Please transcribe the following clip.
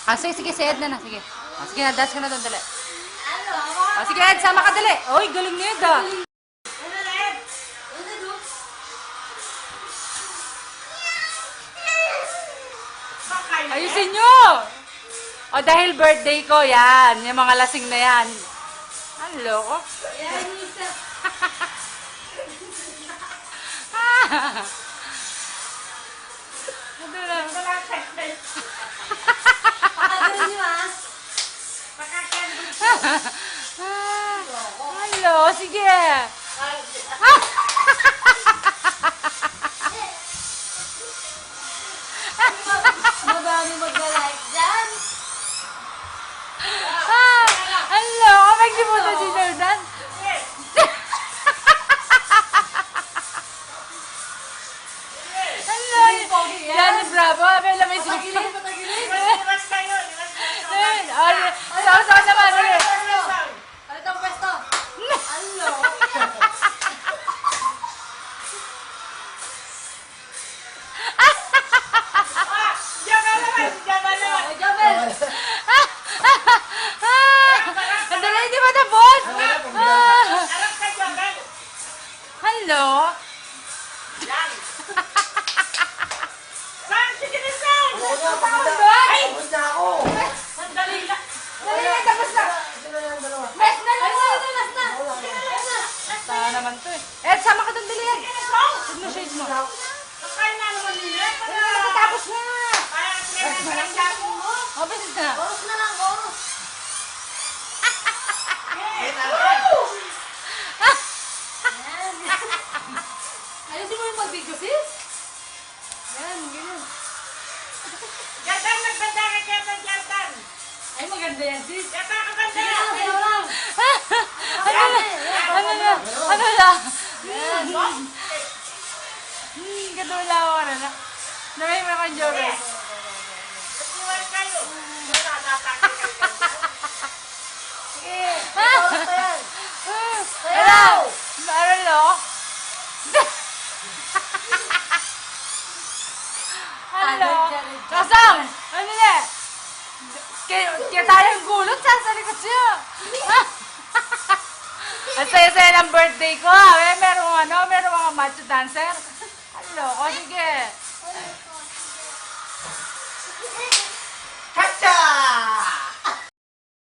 Ah, sige, sige, si Ed na. Sige. Ah, sige na, dance ka na doon, dali. Ah, sige, Ed, sama ka, dali. Uy, galing ni Ed, ah. Ayusin nyo! O, dahil birthday ko, yan. Yung mga lasing na yan. Ang loko. Ano na? Hello, sige. Madami mag-like dyan. Hello, kapag di mo na si Jordan. Hello, yan, bravo. May lamay si Patagilid, patagilid. Saw naman. Ano itong pwesto? Ano? Ay, Jomel! Andali, hindi ba tapos? Hello? Dali na, tapos na. Mes na lang. Basta naman to eh. Ed, sama ka doon, dali yan. Huwag mo shades mo. Tapos na. O, bisis na. Boros na lang, boros. Ayusin mo yung pag-video, sis. Yan, ganyan. Ay, maganda yan, sis. Sige lang, sige lang. Ano na? Katula ako na na. Namay mo akong joke. Hello! Maralo? Hello? Kasang! Ano na? Kaya tayong gulot, sasalikot siya. Ang saya-saya ng birthday ko. Merong mga macho dancer. Hello, o sige. Kacha!